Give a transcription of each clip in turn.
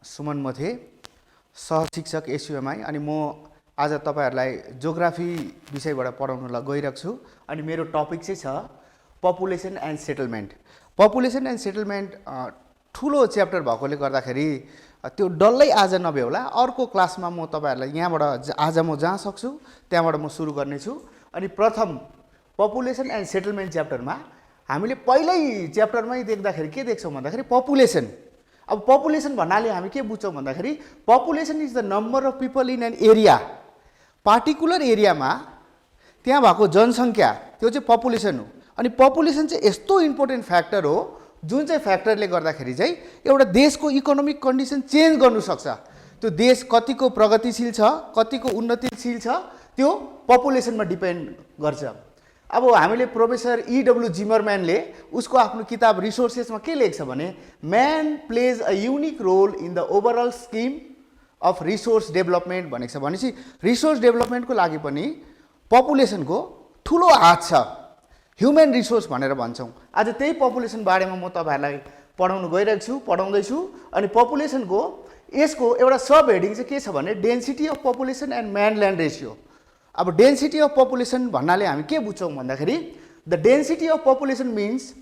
सुमन मथे सहशिक्षक एसयुएमआई अनि म आज तपाईहरुलाई ज्योग्राफी विषयबाट पढाउन गइरहेको छु अनि मेरो टपिक चाहिँ छ population and settlement. Population and settlement ठुलो च्याप्टर भएकोले गर्दाखेरि त्यो डल्लै आज नभए होला अर्को क्लासमा म तपाईहरुलाई यहाँबाट आज म जहाँ सक्छु त्यहाँबाट म सुरु गर्ने छु। अनि प्रथम पपुलेसन एन्ड सेटलमेन्ट च्याप्टरमा हामीले पहिल्यै च्याप्टरमै देख्दाखेरि के देख्छौं भन्दाखेरि पपुलेसन। अब पपुलेसन भन्नाले हामी के बुझ्छौं भन्दाखेरि population is the number of people in an area. Particular एरियामा त्यहाँ भएको जनसंख्या त्यो चाहिँ पपुलेसन हो। अनि पपुलेसन चाहिँ यस्तो इम्पोर्टेन्ट फ्याक्टर हो जुन चाहिँ फ्याक्टरले गर्दाखेरि चाहिँ एउटा देशको इकोनोमिक कन्डिसन चेन्ज गर्नु सक्छ। त्यो देश कतिको प्रगतिशील छ कतिको उन्नतिशील छ त्यो पपुलेसनमा डिपेन्ड गर्छ। अब हामीले प्रोफेसर E.W. जिमरम्यानले उसको आफ्नो किताब रिसोर्सेसमा के लेख्छ भने man plays a unique role in the overall scheme of resource development भनेको छ। भनेपछि रिसोर्स डेभलपमेन्टको लागि पनि पपुलेसनको ठुलो हात छ, ह्युमन रिसोर्स भनेर भन्छौँ। आज त्यही पपुलेसन बारेमा म तपाईहरुलाई पढाउन गइरहेको छु, पढाउँदैछु। अनि पपुलेसनको यसको एउटा सब हेडिङ चाहिँ के छ भने density of population and man land ratio. अब डेन्सिटी अफ पपुलेसन भन्नाले हामी के बुझ्छौं भन्दाखेरि the density of population means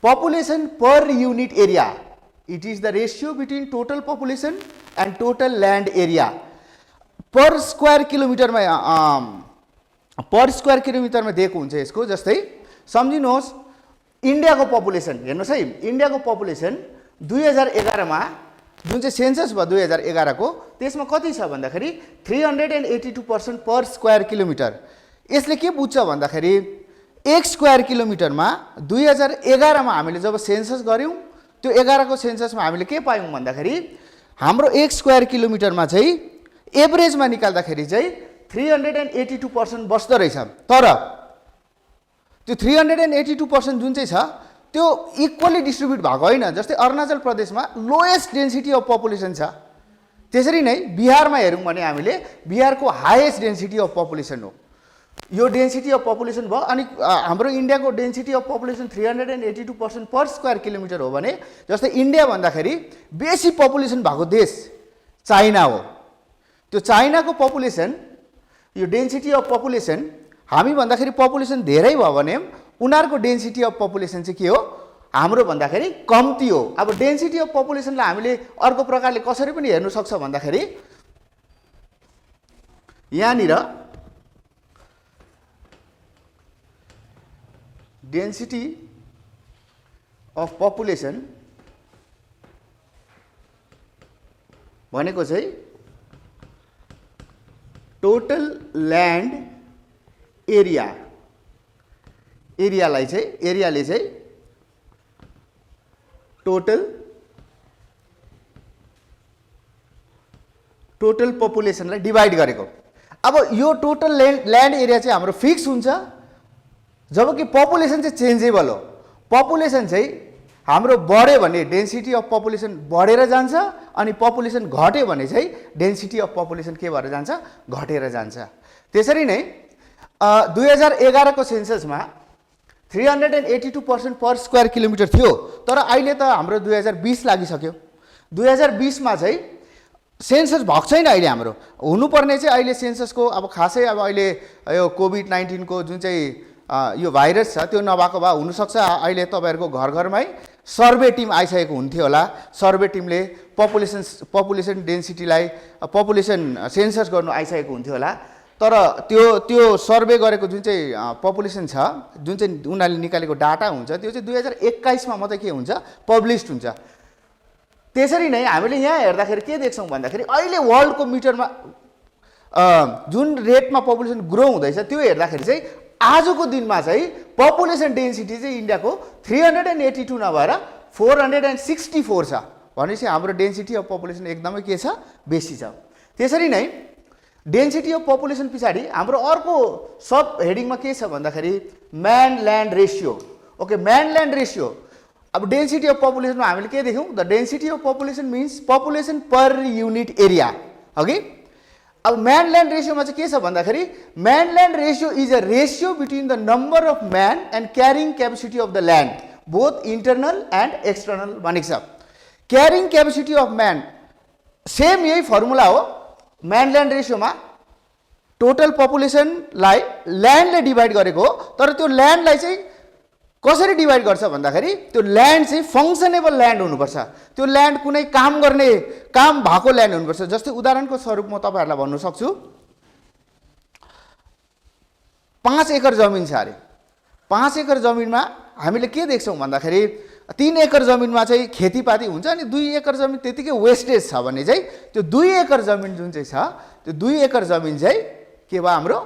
population per unit area. It is the ratio between total population and total land area. Per square किलोमिटरमा दिएको हुन्छ यसको। जस्तै सम्झिनुहोस् इन्डियाको पपुलेसन हेर्नुहोस् है, इन्डियाको पपुलेसन 2011 मा जुन चाहिँ सेन्सस भयो 2011 को त्यसमा कति छ भन्दाखेरि 382% पर स्क्वायर किलोमिटर। यसले के बुझ्छ भन्दाखेरि 1 स्क्वायर किलोमिटरमा 2011 मा हामीले जब सेन्सस गर्यौं त्यो 11 को सेन्ससमा हामीले के पायौं भन्दाखेरि हाम्रो 1 स्क्वायर किलोमिटरमा चाहिँ एभरेजमा निकाल्दाखेरि चाहिँ 382% बस्दो रहेछ। तर त्यो 382% जुन चाहिँ छ त्यो इक्वली डिस्ट्रिब्युट भएको होइन। जस्तै अरुणाचल प्रदेशमा लोएस्ट डेन्सिटी अफ पपुलेसन छ। त्यसरी नै बिहारमा हेरौँ भने हामीले बिहारको हाईएस्ट डेन्सिटी अफ पपुलेसन हो। यो डेन्सिटी अफ पपुलेसन भयो। अनि हाम्रो इन्डियाको density of population 382% per square kilometre हो भने जस्तै इन्डिया भन्दाखेरि बेसी पपुलेसन भएको देश चाइना हो। त्यो चाइनाको पपुलेसन यो डेन्सिटी अफ पपुलेसन हामी भन्दाखेरि पपुलेसन धेरै भयो भने उनीहरूको डेन्सिटी अफ पपुलेसन चाहिँ के हो हाम्रो भन्दाखेरि कम्ती हो। अब डेन्सिटी अफ पपुलेसनलाई हामीले अर्को प्रकारले कसरी पनि हेर्न सक्छ भन्दाखेरि यहाँनिर डेन्सिटी अफ पपुलेसन भनेको चाहिँ टोटल ल्यान्ड एरियाले चाहिँ टोटल पपुलेसनलाई डिभाइड गरेको। अब यो टोटल ल्यान्ड एरिया चाहिँ हाम्रो फिक्स हुन्छ जबकि पपुलेसन चाहिँ चेन्जेबल हो। पपुलेसन चाहिँ हाम्रो बढ्यो भने डेन्सिटी अफ पपुलेसन बढेर जान्छ अनि पपुलेसन घट्यो भने चाहिँ डेन्सिटी अफ पपुलेसन के भएर जान्छ घटेर जान्छ। त्यसरी नै 2011 को सेन्ससमा 382% पर स्क्वायर किलोमिटर थियो। तर अहिले त हाम्रो 2020 लागिसक्यो। 2020 मा चाहिँ सेन्सस भएको छैन। अहिले हाम्रो हुनुपर्ने चाहिँ अहिले सेन्ससको अब खासै अब अहिले यो कोभिड-19 को जुन चाहिँ यो भाइरस छ त्यो नभएको भए हुनसक्छ अहिले तपाईहरुको घर घरमै सर्वे टिम आइसकेको हुन्थ्यो होला। सर्वे टिमले पपुलेसन डेन्सिटीलाई पपुलेसन सेन्सस गर्नु आइसकेको हुन्थ्यो होला। तर त्यो सर्वे गरेको जुन चाहिँ पपुलेसन छ जुन चाहिँ उनीहरूले निकालेको डाटा हुन्छ त्यो चाहिँ 2021 मा मात्रै के हुन्छ पब्लिस्ड हुन्छ। त्यसरी नै हामीले यहाँ हेर्दाखेरि के देख्छौं भन्दाखेरि अहिले वर्ल्डको मिटरमा जुन रेटमा पपुलेसन ग्रो हुँदैछ त्यो हेर्दाखेरि चाहिँ आजको दिनमा चाहिँ पपुलेसन डेन्सिटी चाहिँ इन्डियाको 382 नभएर 464 छ। भनेपछि हाम्रो डेन्सिटी अफ पपुलेसन एकदमै के छ बेसी छ। त्यसरी नै डेन्सिटी अफ पपुलेसन पछाडि हाम्रो अर्को सब हेडिङमा के छ भन्दाखेरि man land ratio. Okay, man land ratio. अब डेन्सिटी अफ पपुलेसनमा हामीले के देख्यौं the density of population means population per unit area. अघि अब म्यान ल्यान्ड रेसियोमा चाहिँ के छ भन्दाखेरि man land ratio is a ratio between the number of man and carrying capacity of the land both internal and external भनेको छ। Carrying capacity of man same यही फर्मुला हो। म्यान ल्यान्ड रेसियोमा टोटल पपुलेसनलाई ल्यान्डले डिभाइड गरेको हो, तर त्यो ल्यान्डलाई चाहिँ कसरी डिभाइड गर्छ भन्दाखेरि त्यो ल्यान्ड चाहिँ फङ्सनेबल ल्यान्ड हुनुपर्छ। त्यो ल्यान्ड कुनै काम गर्ने काम भएको ल्यान्ड हुनुपर्छ। जस्तै उदाहरणको स्वरूप म तपाईँहरूलाई भन्नु सक्छु, 5 एकर जमिन छ अरे। 5 एकर जमिनमा हामीले के देख्छौँ भन्दाखेरि 3 एकर जमिनमा चाहिँ खेतीपाती हुन्छ अनि 2 एकर जमिन त्यतिकै वेस्टेज छ भने चाहिँ त्यो 2 एकर जमिन जुन चाहिँ छ त्यो 2 एकर जमिन चाहिँ के भयो हाम्रो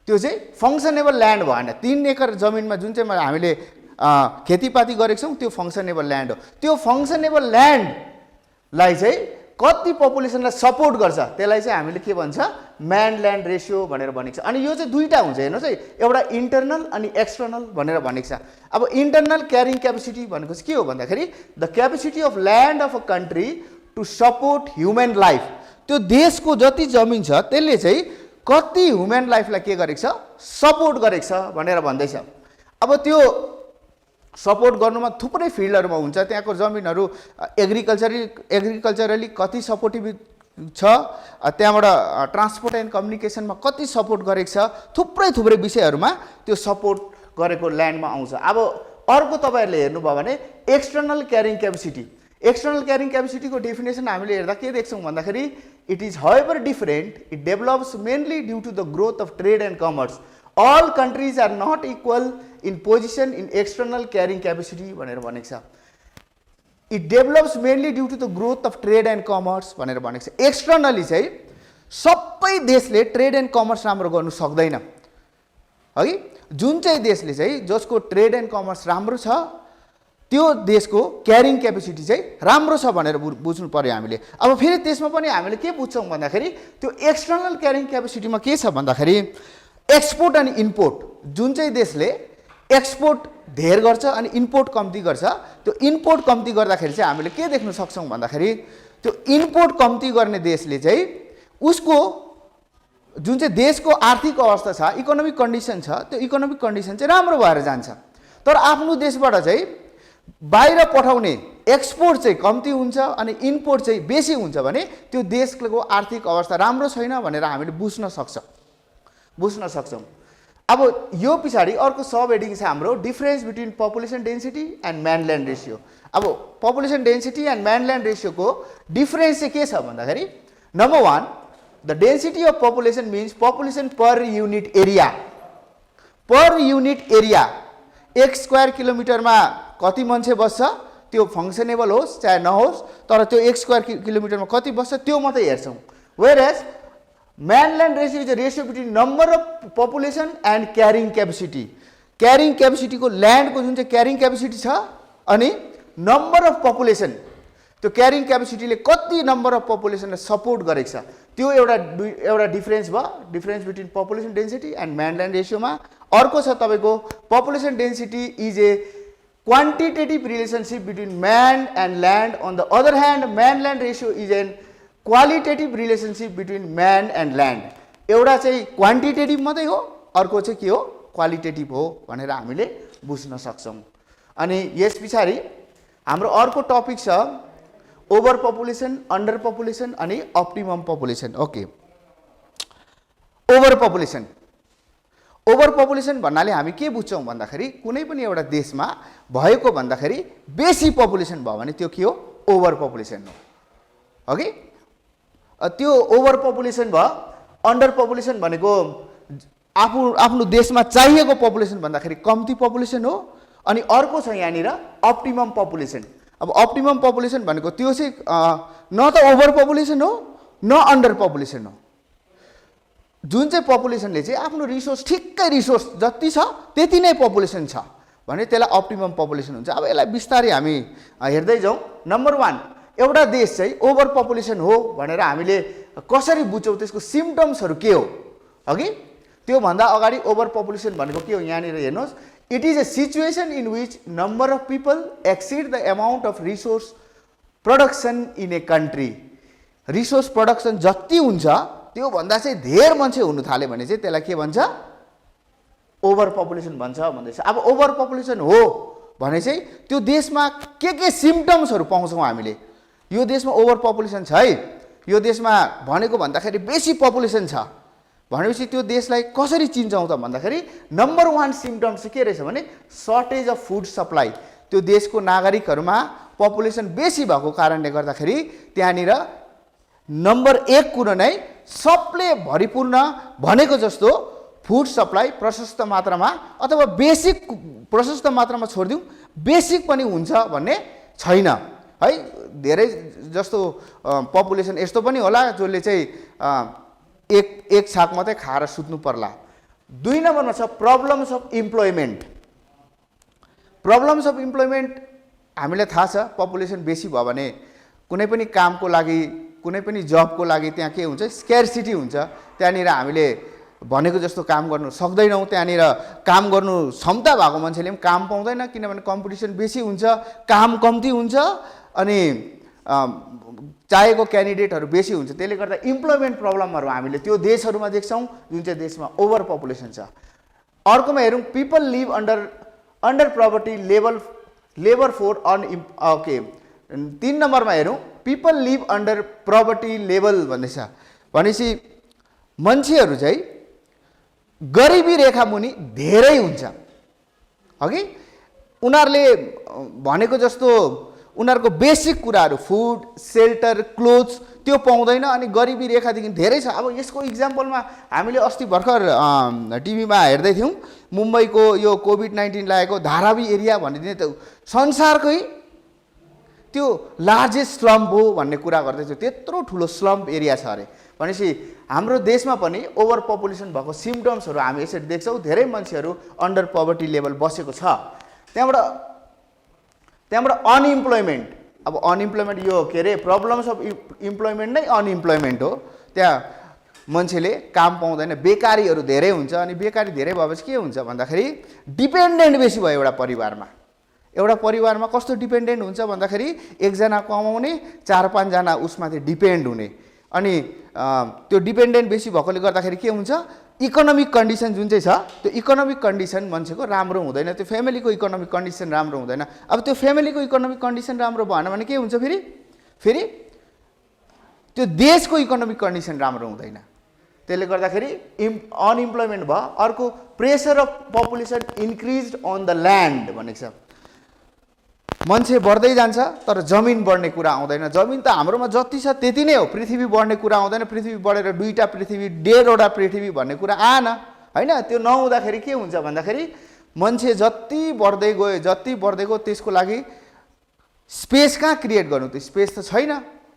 त्यो चाहिँ फङ्सनेबल ल्यान्ड भएन। 3 एकर जमिनमा जुन चाहिँ हामीले खेतीपाती गरेको छौँ त्यो फङ्सनेबल ल्यान्ड हो। त्यो फङ्सनेबल ल्यान्डलाई चाहिँ कति पपुलेसनलाई सपोर्ट गर्छ त्यसलाई चाहिँ हामीले के भन्छ म्यान ल्यान्ड रेसियो भनेर भनेको छ। अनि यो चाहिँ दुईटा हुन्छ हेर्नुहोस् है, एउटा इन्टरनल अनि एक्सटर्नल भनेर भनेको छ। अब इन्टरनल क्यारिङ क्यापेसिटी भनेको चाहिँ के हो भन्दाखेरि the capacity of land of a country to support human life. त्यो देशको जति जमिन छ त्यसले चाहिँ कति ह्युमन लाइफलाई के गरेको छ सपोर्ट गरेको छ भनेर भन्दैछ। अब त्यो सपोर्ट गर्नुमा थुप्रै फिल्डहरूमा हुन्छ। त्यहाँको जमिनहरू एग्रिकल्चरली कति सपोर्टिभ छ, त्यहाँबाट ट्रान्सपोर्ट एन्ड कम्युनिकेसनमा कति सपोर्ट गरेको छ, थुप्रै विषयहरूमा त्यो सपोर्ट गरेको ल्यान्डमा आउँछ। अब अर्को तपाईँहरूले हेर्नुभयो भने external carrying capacity. External carrying क्यापेसिटीको डेफिनेसन हामीले हेर्दा के देख्छौँ भन्दाखेरि it is however different, it develops mainly due to the growth of trade and commerce. All countries are not equal in position in external carrying capacity भनेर भनेको छ। It develops mainly due to the growth of trade and commerce भनेर भनेको छ। Externally चाहिँ सबै देशले trade and commerce राम्रो गर्नु सक्दैन है। जुन चाहिँ देशले चाहिँ जसको ट्रेड एन्ड कमर्स राम्रो छ त्यो देशको क्यारिङ क्यापेसिटी चाहिँ राम्रो छ भनेर बुझ्नु पर्यो हामीले। अब फेरि त्यसमा पनि हामीले के बुझ्छौँ भन्दाखेरि त्यो एक्सटर्नल क्यारिङ क्यापेसिटीमा के छ भन्दाखेरि एक्सपोर्ट अनि इम्पोर्ट। जुन चाहिँ देशले एक्सपोर्ट धेर गर्छ अनि इम्पोर्ट कम्ती गर्छ, त्यो इम्पोर्ट कम्ती गर्दाखेरि चाहिँ हामीले के देख्न सक्छौँ भन्दाखेरि त्यो इम्पोर्ट कम्ती गर्ने देशले चाहिँ उसको जुन चाहिँ देशको आर्थिक अवस्था छ, इकोनोमिक कन्डिसन छ, त्यो इकोनोमिक कन्डिसन चाहिँ राम्रो भएर जान्छ। तर आफ्नो देशबाट चाहिँ बाहिर पठाउने एक्सपोर्ट चाहिँ कम्ती हुन्छ अनि इम्पोर्ट चाहिँ बेसी हुन्छ भने त्यो देशको आर्थिक अवस्था राम्रो छैन भनेर हामीले बुझ्न सक्छौँ। अब यो पछाडि अर्को सब हेडिङ छ हाम्रो difference between population density and man land ratio. अब population density and man land रेसियोको डिफरेन्स चाहिँ के छ भन्दाखेरि number 1 the density of population means population per unit area. Per unit area 1 square किलोमिटरमा कति मान्छे बस्छ त्यो फङ्सनेबल होस् चाहे नहोस्, तर त्यो 1 स्क्वायर किलोमिटरमा कति बस्छ त्यो मात्रै हेर्छौँ। Where as man land ratio is a ratio between number of population and carrying capacity. Carrying क्यापेसिटीको ल्यान्डको जुन चाहिँ क्यारिङ क्यापेसिटी छ अनि नम्बर अफ पपुलेसन, त्यो क्यारिङ क्यापेसिटीले कति नम्बर अफ पपुलेसनलाई सपोर्ट गरेको छ त्यो एउटा डिफरेन्स भयो, difference between population density and man land रेसियोमा। अर्को छ तपाईँको population density is a quantitative relationship between man and land. On the other hand man land ratio is an qualitative relationship between man and land. एउटा चाहिँ quantitative मात्रै हो, अर्को चाहिँ के हो क्वालिटेटिभ हो भनेर हामीले बुझ्न सक्छौँ। अनि यस पछाडि हाम्रो अर्को टपिक छ ओभर पपुलेसन, अन्डर पपुलेसन अनि optimum population. Okay, over population. Over population भन्नाले हामी के बुझ्छौँ भन्दाखेरि कुनै पनि एउटा देशमा भएको भन्दाखेरि बेसी पपुलेसन भयो भने त्यो के हो ओभर पपुलेसन हो। ओके, त्यो ओभर पपुलेसन भयो। अन्डर पपुलेसन भनेको आफ्नो देशमा चाहिएको पपुलेसन भन्दाखेरि कम्ती पपुलेसन हो। अनि अर्को छ यहाँनिर अप्टिमम पपुलेसन। अब अप्टिमम पपुलेसन भनेको त्यो चाहिँ न त ओभर पपुलेसन हो न अन्डर पपुलेसन हो। जुन चाहिँ पपुलेसनले चाहिँ आफ्नो रिसोर्स ठिक्कै रिसोर्स जति छ त्यति नै पपुलेसन छ भने त्यसलाई अप्टिमम पपुलेसन हुन्छ। अब यसलाई बिस्तारै हामी हेर्दै जाउँ। नम्बर 1 एउटा देश चाहिँ ओभर पपुलेसन हो भनेर हामीले कसरी बुझ्छौँ, त्यसको सिम्पटम्सहरू के हो अघि त्योभन्दा अगाडि ओभर पपुलेसन भनेको के हो यहाँनिर हेर्नुहोस्। It is a situation in which number of people exceed the amount of resource production in a country. Resource production जति हुन्छ त्यो भन्दा चाहिँ धेर मान्छे हुन थाल्यो भने चाहिँ त्यसलाई के भन्छ ओभर पपुलेसन भन्छ भन्दैछ। अब ओभर पपुलेसन हो भने चाहिँ त्यो देशमा के सिम्पटम्सहरू पाउँछौँ हामीले। यो देशमा ओभर पपुलेसन छ है, यो देशमा भनेको भन्दाखेरि बेसी पपुलेसन छ भनेपछि त्यो देशलाई कसरी चिन्छौँ त भन्दाखेरि नम्बर 1 सिम्पटम चाहिँ के रहेछ भने सर्टेज अफ फुड सप्लाई। त्यो देशको नागरिकहरूमा पपुलेसन बेसी भएको कारणले गर्दाखेरि त्यहाँनिर नम्बर 1 कुरो नै सबले भरिपूर्ण भनेको जस्तो फुड सप्लाई प्रशस्त मात्रामा अथवा बेसिक प्रशस्त मात्रामा छोडिदिउँ बेसिक पनि हुन्छ भन्ने छैन है। धेरै जस्तो पपुलेसन यस्तो पनि होला जसले चाहिँ एक छाक मात्रै खाएर सुत्नु पर्ला। 2 नम्बरमा छ problems of employment. Problems of employment हामीलाई थाहा छ पपुलेसन बेसी भयो भने कुनै पनि कामको लागि कुनै पनि जबको लागि त्यहाँ के हुन्छ स्केर्सिटी हुन्छ। त्यहाँनिर हामीले भनेको जस्तो काम गर्नु सक्दैनौँ, त्यहाँनिर काम गर्नु क्षमता भएको मान्छेले पनि काम पाउँदैन किनभने कम्पिटिसन बेसी हुन्छ, काम कम्ती हुन्छ अनि चाहेको क्यान्डिडेटहरू बेसी हुन्छ। त्यसले गर्दा इम्प्लोइमेन्ट प्रब्लमहरू हामीले त्यो देशहरूमा देख्छौँ जुन चाहिँ देशमा ओभर पपुलेसन छ। अर्कोमा हेरौँ people live under property labour for okay 3 नम्बरमा हेरौँ people live under property level भन्दैछ भनेपछि मान्छेहरू चाहिँ गरिबी रेखा मुनि धेरै हुन्छ अघि उनीहरूले भनेको जस्तो उनीहरूको बेसिक कुराहरू फुड सेल्टर क्लोथ्स त्यो पाउँदैन अनि गरिबी रेखादेखि धेरै छ। अब यसको इक्जाम्पलमा हामीले अस्ति भर्खर टिभीमा हेर्दै थियौँ मुम्बईको यो कोभिड-19 लागेको धारावी एरिया भनिदिने त संसारकै त्यो लार्जेस्ट स्लम्प हो भन्ने कुरा गर्दैथ्यो। त्यत्रो ठुलो स्लम्प एरिया छ अरे भनेपछि हाम्रो देशमा पनि ओभर पपुलेसन भएको सिम्पटम्सहरू हामी यसरी देख्छौँ। धेरै मान्छेहरू अन्डर पवर्टी लेभल बसेको छ। त्यहाँबाट अनइम्प्लोइमेन्ट। अब अनइम्प्लोइमेन्ट यो के अरे प्रब्लम्स अफ इम्प्लोइमेन्ट नै अनइम्प्लोइमेन्ट हो। त्यहाँ मान्छेले काम पाउँदैन, बेकारीहरू धेरै हुन्छ अनि बेकारी धेरै भएपछि के हुन्छ भन्दाखेरि डिपेन्डेन्ट बेसी भयो एउटा परिवारमा। एउटा परिवारमा कस्तो डिपेन्डेन्ट हुन्छ भन्दाखेरि एकजना कमाउने 4-5 जना उसमाथि डिपेन्ड हुने अनि त्यो डिपेन्डेन्ट बेसी भएकोले गर्दाखेरि के हुन्छ इकोनोमिक कन्डिसन जुन चाहिँ छ त्यो इकोनोमिक कन्डिसन मान्छेको राम्रो हुँदैन, त्यो फ्यामिलीको इकोनोमिक कन्डिसन राम्रो हुँदैन। अब त्यो फ्यामिलीको इकोनोमिक कन्डिसन राम्रो भएन भने के हुन्छ फेरि त्यो देशको इकोनोमिक कन्डिसन राम्रो हुँदैन। त्यसले गर्दाखेरि अनइम्प्लोइमेन्ट भयो। अर्को pressure of population increase on the land भनेको छ। मान्छे बढ्दै जान्छ तर जमिन बढ्ने कुरा आउँदैन। जमिन त हाम्रोमा जति छ त्यति नै हो, पृथ्वी बढ्ने कुरा आउँदैन। पृथ्वी बढेर 2टा पृथ्वी 1.5वटा पृथ्वी भन्ने कुरा आएन होइन। त्यो नहुँदाखेरि के हुन्छ भन्दाखेरि मान्छे जति बढ्दै गयो त्यसको लागि स्पेस कहाँ क्रिएट गर्नु, त्यो स्पेस त छैन।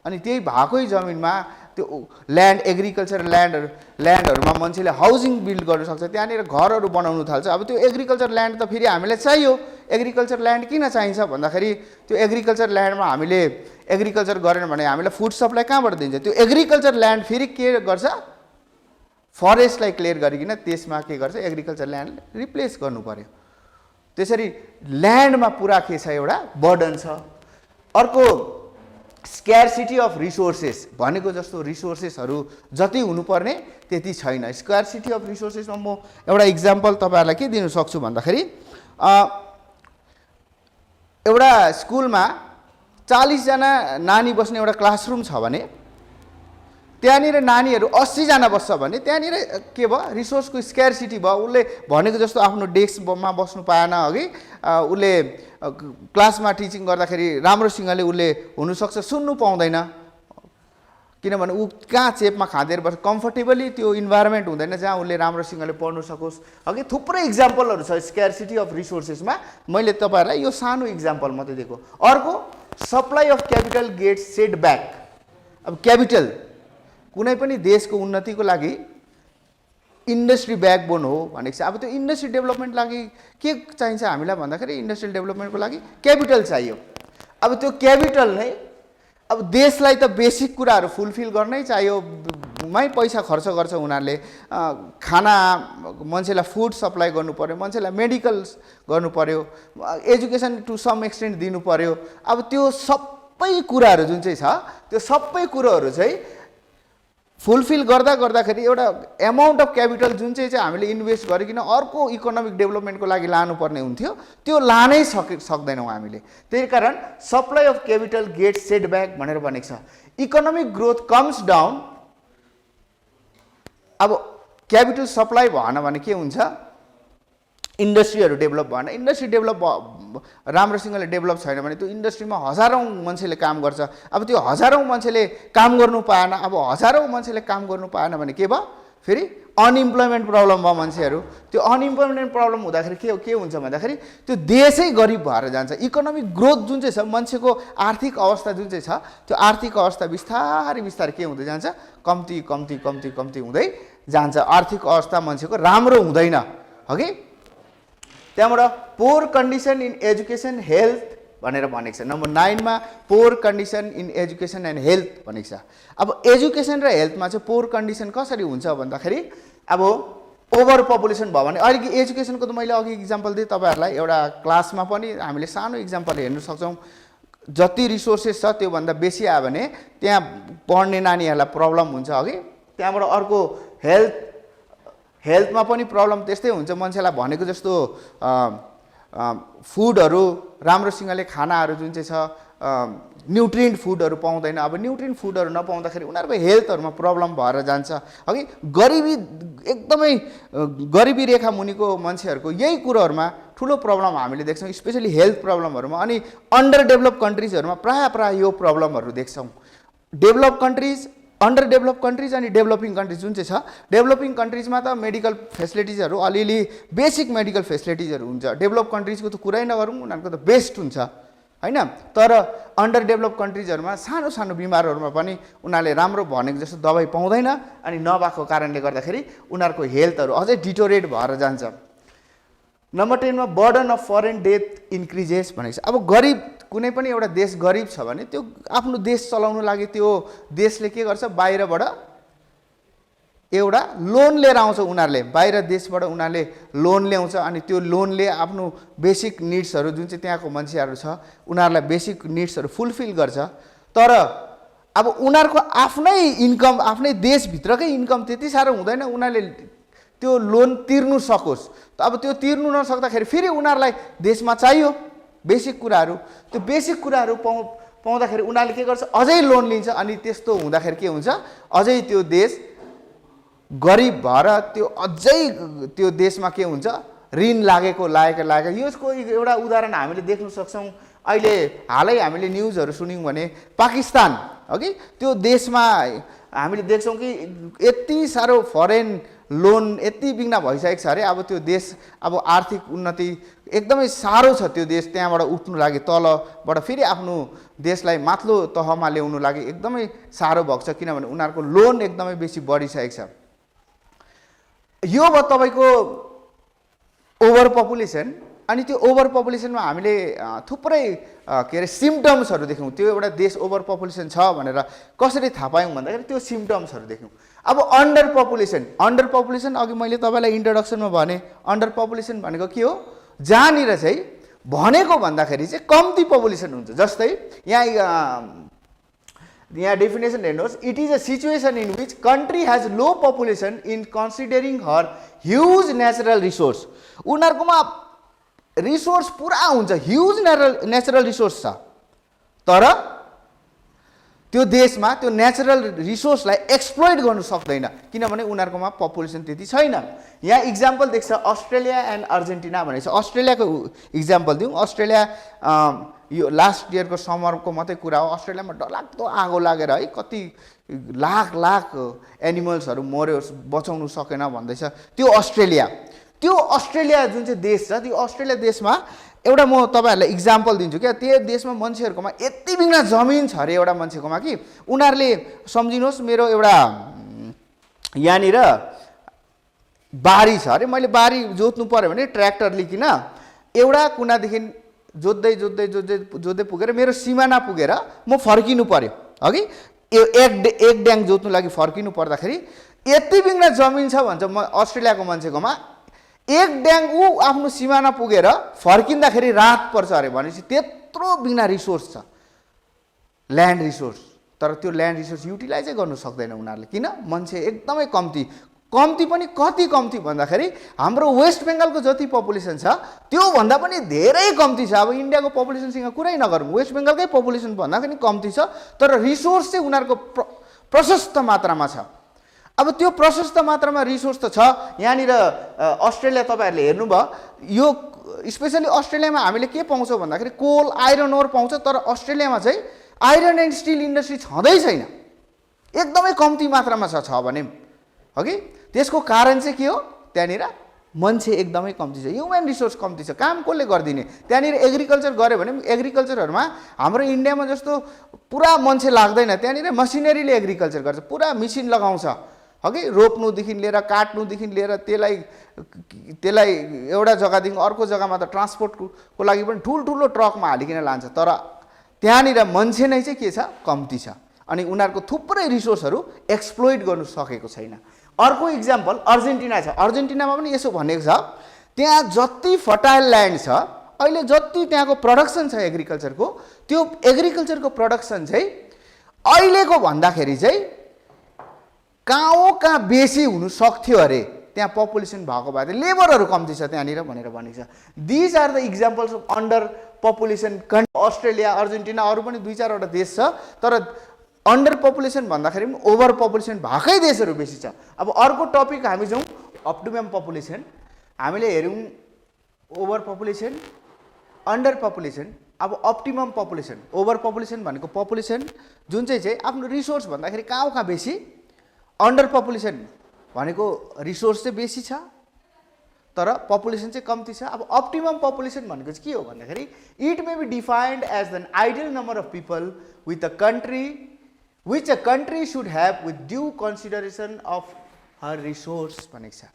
अनि त्यही भएकै जमिनमा त्यो ल्यान्ड एग्रिकल्चर ल्यान्डहरूमा मान्छेले हाउसिङ बिल्ड गर्न सक्छ, त्यहाँनिर घरहरू बनाउनु थाल्छ। अब त्यो एग्रिकल्चर ल्यान्ड त फेरि हामीलाई चाहियो। एग्रिकल्चर ल्यान्ड किन चाहिन्छ भन्दाखेरि त्यो एग्रिकल्चर ल्यान्डमा हामीले एग्रिकल्चर गरेन भने हामीलाई फुड सप्लाई कहाँबाट दिन्छ। त्यो एग्रिकल्चर ल्यान्ड फेरि के गर्छ फरेस्टलाई क्लियर गरिकन त्यसमा के गर्छ एग्रिकल्चर ल्यान्ड रिप्लेस गर्नु पर्यो। त्यसरी ल्यान्डमा पुरा के छ एउटा बर्डन छ। अर्को स्क्यार्सिटी अफ रिसोर्सेस भनेको जस्तो रिसोर्सेसहरू जति हुनुपर्ने त्यति छैन। स्क्यार्सिटी अफ रिसोर्सेसमा म एउटा इक्जाम्पल तपाईँहरूलाई के दिन सक्छु भन्दाखेरि एउटा स्कुलमा 40 जना नानी बस्ने एउटा क्लासरुम छ भने त्यहाँनिर नानीहरू 80 जना बस्छ भने त्यहाँनिर के भयो रिसोर्सको स्क्यार्सिटी भयो। उसले भनेको जस्तो आफ्नो डेस्कमा बस्नु पाएन अघि, उसले क्लासमा टिचिङ गर्दाखेरि राम्रोसँगले उसले हुनसक्छ सुन्नु पाउँदैन किनभने ऊ कहाँ चेपमा खाँदेर बस्छ, कम्फर्टेबली त्यो इन्भाइरोमेन्ट हुँदैन जहाँ उसले राम्रोसँगले पढ्नु सकोस्। अघि थुप्रै इक्जाम्पलहरू छ स्क्यार्सिटी अफ रिसोर्सेसमा। मैले तपाईँहरूलाई यो सानो इक्जाम्पल मात्रै दिएको। अर्को supply of capital gets set back. अब क्यापिटल कुनै पनि देशको उन्नतिको लागि इन्डस्ट्री ब्याकबोन हो भनेको छ। अब त्यो इन्डस्ट्री डेभलपमेन्ट लागि के चाहिन्छ हामीलाई भन्दाखेरि इन्डस्ट्रियल डेभलपमेन्टको लागि क्यापिटल चाहियो। अब त्यो क्यापिटल नै अब देशलाई त बेसिक कुराहरू फुलफिल गर्नै चाहियो, मै पैसा खर्च गर्छ उनीहरूले। खाना मान्छेलाई फुड सप्लाई गर्नु पर्यो, मान्छेलाई मेडिकल्स गर्नु पर्यो, एजुकेसन टु सम एक्सटेन्ट दिनु पर्यो। अब त्यो सबै कुराहरू जुन चाहिँ छ त्यो सबै कुरोहरू चाहिँ फुलफिल गर्दाखेरि एउटा एमाउन्ट अफ क्यापिटल जुन चाहिँ हामीले इन्भेस्ट गरिकन अर्को इकोनोमिक डेभलपमेन्टको लागि लानुपर्ने हुन्थ्यो त्यो लानै सक्दैनौँ हामीले। त्यही कारण supply of capital get setback भनेर भनेको छ। Economic growth comes down. अब क्यापिटल सप्लाई भएन भने के हुन्छ, इन्डस्ट्रीहरू डेभलप भएन, इन्डस्ट्री डेभलप राम्रोसँगले डेभलप छैन भने त्यो इन्डस्ट्रीमा हजारौँ मान्छेले काम गर्छ। अब त्यो हजारौँ मान्छेले काम गर्नु पाएन, अब हजारौँ मान्छेले काम गर्नु पाएन भने के भयो, फेरि अनइम्प्लोइमेन्ट प्रब्लम भयो मान्छेहरू। त्यो अनइम्प्लोइमेन्ट प्रब्लम हुँदाखेरि के हुन्छ भन्दाखेरि त्यो देशै गरिब भएर जान्छ। इकोनोमिक ग्रोथ जुन चाहिँ छ, मान्छेको आर्थिक अवस्था जुन चाहिँ छ त्यो आर्थिक अवस्था बिस्तारै बिस्तारै के हुँदै जान्छ, कम्ती कम्ती कम्ती कम्ती हुँदै जान्छ। आर्थिक अवस्था मान्छेको राम्रो हुँदैन, हगि। त्यहाँबाट poor condition in education health भनेर भनेको छ। नम्बर 9 मा poor condition in education and health भनेको छ। अब एजुकेसन र हेल्थमा चाहिँ पोर कन्डिसन कसरी हुन्छ भन्दाखेरि अब ओभर पपुलेसन भयो भने, अहिले एजुकेसनको त मैले अघि इक्जाम्पल दिएँ तपाईँहरूलाई, एउटा क्लासमा पनि हामीले सानो इक्जाम्पल हेर्न सक्छौँ। जति रिसोर्सेस छ त्योभन्दा बेसी आयो भने त्यहाँ पढ्ने नानीहरूलाई प्रब्लम हुन्छ, अघि। त्यहाँबाट अर्को हेल्थमा पनि प्रब्लम त्यस्तै हुन्छ। मान्छेलाई भनेको जस्तो फुडहरू राम्रोसँगले खानाहरू जुन चाहिँ छ न्युट्रिएन्ट फुडहरू पाउँदैन। अब न्युट्रिएन्ट फुडहरू नपाउँदाखेरि उनीहरूको हेल्थहरूमा प्रब्लम भएर जान्छ, अघि। एकदमै गरिबी रेखा मुनिको मान्छेहरूको यही कुरोहरूमा ठुलो प्रब्लम हामीले देख्छौँ, स्पेसली हेल्थ प्रब्लमहरूमा। अनि अन्डर डेभलप कन्ट्रिजहरूमा प्रायः यो प्रब्लमहरू देख्छौँ। अन्डर डेभलप कन्ट्रिज अनि डेभलपिङ कन्ट्रिज जुन चाहिँ छ, डेभलपिङ कन्ट्रिजमा त मेडिकल फेसिलिटिजहरू अलिअलि बेसिक मेडिकल फेसिलिटिजहरू हुन्छ। डेभलप कन्ट्रिजको त कुरै नगरौँ, उनीहरूको त बेस्ट हुन्छ, होइन। तर अन्डर डेभलप कन्ट्रिजहरूमा सानो सानो बिमारहरूमा पनि उनीहरूले राम्रो भनेको जस्तो दबाई पाउँदैन, अनि नभएको कारणले गर्दाखेरि उनीहरूको हेल्थहरू अझै डिटोरेट भएर जान्छ। नम्बर 10 मा burden of foreign death increases भनेको छ। अब गरिब कुनै पनि एउटा देश गरिब छ भने त्यो आफ्नो देश चलाउनु लागि त्यो देशले के गर्छ, बाहिरबाट एउटा लोन लिएर आउँछ। उनीहरूले बाहिर देशबाट उनीहरूले लोन ल्याउँछ, अनि त्यो लोनले आफ्नो बेसिक निड्सहरू जुन चाहिँ त्यहाँको मान्छेहरू छ उनीहरूलाई बेसिक निड्सहरू फुलफिल गर्छ। तर अब उनीहरूको आफ्नै इन्कम, आफ्नै देशभित्रकै इन्कम त्यति साह्रो हुँदैन उनीहरूले त्यो लोन तिर्नु सकोस्। अब त्यो तिर्नु नसक्दाखेरि फेरि उनीहरूलाई देशमा चाहियो बेसिक कुराहरू। त्यो बेसिक कुराहरू पाउँदाखेरि उनीहरूले के गर्छ, अझै लोन लिन्छ। अनि त्यस्तो हुँदाखेरि के हुन्छ, अझै त्यो देश गरिब भएर त्यो अझै त्यो देशमा के हुन्छ, ऋण लागेको यसको एउटा उदाहरण हामीले देख्न सक्छौँ। अहिले हालै हामीले न्युजहरू सुन्यौँ भने पाकिस्तान, अघि त्यो देशमा हामीले देख्छौँ कि यति साह्रो फरेन लोन यति बिघ्न भइसकेको छ अरे। अब त्यो देश अब आर्थिक उन्नति एकदमै साह्रो छ, त्यो देश त्यहाँबाट उठ्नु लागि, तलबाट फेरि आफ्नो देशलाई माथिल्लो तहमा ल्याउनु लागि एकदमै साह्रो भएको छ, किनभने उनीहरूको लोन एकदमै बेसी बढिसकेको छ। यो भयो तपाईँको ओभर पपुलेसन। अनि त्यो ओभर पपुलेसनमा हामीले थुप्रै के अरे सिम्टम्सहरू देख्यौँ। त्यो एउटा देश ओभर पपुलेसन छ भनेर कसरी थाहा पायौँ भन्दाखेरि त्यो सिम्टम्सहरू देख्यौँ। अब अन्डर पपुलेसन अघि मैले तपाईँलाई इन्ट्रोडक्सनमा भने अन्डर पपुलेसन भनेको के हो, जहाँनिर चाहिँ भनेको भन्दाखेरि चाहिँ कम्ती पपुलेसन हुन्छ। जस्तै यहाँ डेफिनेसन हेर्नुहोस्, it is a situation in which country has low population in considering her huge natural resource. उनीहरूकोमा रिसोर्स पुरा हुन्छ, ह्युज नेचुरल रिसोर्स छ, तर त्यो देशमा त्यो नेचुरल रिसोर्सलाई एक्सप्लोइट गर्नु सक्दैन, किनभने उनीहरूकोमा पपुलेसन त्यति छैन। यहाँ इक्जाम्पल देख्छ अस्ट्रेलिया एन्ड अर्जेन्टिना भनेको छ। अस्ट्रेलियाको इक्जाम्पल दिउँ। अस्ट्रेलिया यो लास्ट इयरको समरको मात्रै कुरा हो। अस्ट्रेलियामा डरलाग्दो आगो लागेर है कति लाख एनिमल्सहरू मर्यो, बचाउनु सकेन भन्दैछ। त्यो अस्ट्रेलिया जुन चाहिँ देश छ, त्यो अस्ट्रेलिया देशमा एउटा म तपाईँहरूलाई इक्जाम्पल दिन्छु क्या। त्यो देशमा मान्छेहरूकोमा यति बिघ्न जमिन छ अरे एउटा मान्छेकोमा कि उनीहरूले सम्झिनुहोस्, मेरो एउटा यहाँनिर बारी छ अरे, मैले बारी जोत्नु पऱ्यो भने ट्र्याक्टर लिकिन एउटा कुनादेखि जोत्दै पुगेर मेरो सिमाना पुगेर म फर्किनु पर्यो, अघि एक ड्याङ जोत्नु लागि फर्किनु पर्दाखेरि यति बिघ्न जमिन छ भन्छ अस्ट्रेलियाको मान्छेकोमा। एक ड्याङ ऊ आफ्नो सिमाना पुगेर फर्किँदाखेरि रात पर्छ अरे, भनेपछि त्यत्रो बिघ्न रिसोर्स छ। ल्यान्ड रिसोर्स, तर त्यो ल्यान्ड रिसोर्स युटिलाइजै गर्नु सक्दैन उनीहरूले। किन? मान्छे एकदमै कम्ती पनि कति कम्ती भन्दाखेरि हाम्रो वेस्ट बेङ्गलको जति पपुलेसन छ त्योभन्दा पनि धेरै कम्ती छ। अब इन्डियाको पपुलेसनसँग कुरै नगरौँ, वेस्ट बेङ्गलकै पपुलेसन भन्दा पनि कम्ती छ, तर रिसोर्स चाहिँ उनीहरूको प्रशस्त मात्रामा छ। अब त्यो प्रशस्त मात्रामा रिसोर्स त छ। यहाँनिर अस्ट्रेलिया तपाईँहरूले हेर्नुभयो, यो स्पेसली अस्ट्रेलियामा हामीले के पाउँछौँ भन्दाखेरि कोल, आइरन ओर पाउँछ, तर अस्ट्रेलियामा चाहिँ आइरन एन्ड स्टिल इन्डस्ट्री छँदै छैन, एकदमै कम्ती मात्रामा छ भने हगि। त्यसको कारण चाहिँ के हो? त्यहाँनिर मान्छे एकदमै कम्ती छ, ह्युमन रिसोर्स कम्ती छ, काम कसले गरिदिने? त्यहाँनिर एग्रिकल्चर गऱ्यो भने एग्रिकल्चरहरूमा हाम्रो इन्डियामा जस्तो पुरा मान्छे लाग्दैन, त्यहाँनिर मसिनरीले एग्रिकल्चर गर्छ, पुरा मेसिन लगाउँछ हगि, रोप्नुदेखि लिएर काट्नुदेखि लिएर त्यसलाई एउटा जग्गादेखि अर्को जग्गामा त ट्रान्सपोर्टको लागि पनि ठुल्ठुलो ट्रकमा हालिकन लान्छ, तर त्यहाँनिर मान्छे नै चाहिँ के छ? कम्ती छ, अनि उनीहरूको थुप्रै रिसोर्सहरू एक्सप्लोइट गर्नु सकेको छैन। अर्को इक्जाम्पल अर्जेन्टिना छ। अर्जेन्टिनामा पनि यसो भनेको छ, त्यहाँ जति फर्टाइल ल्यान्ड छ, अहिले जति त्यहाँको प्रडक्सन छ एग्रिकल्चरको, त्यो एग्रिकल्चरको प्रडक्सन चाहिँ अहिलेको भन्दाखेरि चाहिँ कहाँ बेसी हुनु सक्थ्यो अरे, त्यहाँ पपुलेसन भएको भए लेबरहरू कम्ती छ त्यहाँनिर भनेर भनेको छ। These are the examples of under population country. Australia, Argentina, अरू पनि 2-4वटा देश छ, तर अन्डर पपुलेसन भन्दाखेरि पनि ओभर पपुलेसन भएकै देशहरू बेसी छ। अब अर्को टपिक हामी जाउँ, अप्टिमम पपुलेसन। हामीले हेऱ्यौँ ओभर पपुलेसन, अन्डर पपुलेसन, अब अप्टिमम पपुलेसन। ओभर पपुलेसन भनेको पपुलेसन जुन चाहिँ आफ्नो रिसोर्स भन्दाखेरि कहाँ बेसी, अन्डर पपुलेसन भनेको रिसोर्स चाहिँ बेसी छ तर पपुलेसन चाहिँ कम्ती छ। अब अप्टिमम पपुलेसन भनेको चाहिँ के हो भन्दाखेरि it may be defined as an ideal number of people with a country which a country should have with due consideration of her resource भनेको छ।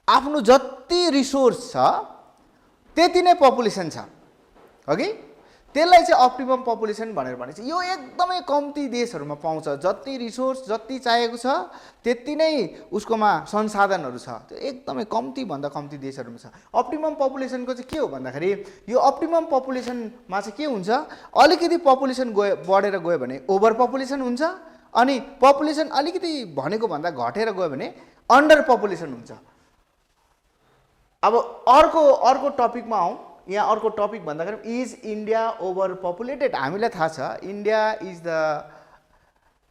आफ्नो जति रिसोर्स छ त्यति नै पपुलेसन छ हगि, त्यसलाई चाहिँ अप्टिमम पपुलेसन भनेर भनेको छ। यो एकदमै कम्ती देशहरूमा पाउँछ, जति रिसोर्स जति चाहिएको छ त्यति नै उसकोमा संसाधनहरू छ, त्यो एकदमै कम्ती भन्दा कम्ती देशहरूमा छ। अप्टिमम पपुलेसनको चाहिँ के हो भन्दाखेरि यो अप्टिमम पपुलेसनमा चाहिँ के हुन्छ, अलिकति पपुलेसन बढेर गयो भने ओभर पपुलेसन हुन्छ, अनि पपुलेसन अलिकति भनेको भन्दा घटेर गयो भने अन्डर पपुलेसन हुन्छ। अब अर्को टपिकमा आउँ। यहाँ अर्को टपिक भन्दाखेरि इज इन्डिया ओभर पपुलेटेड। हामीलाई थाहा छ India is the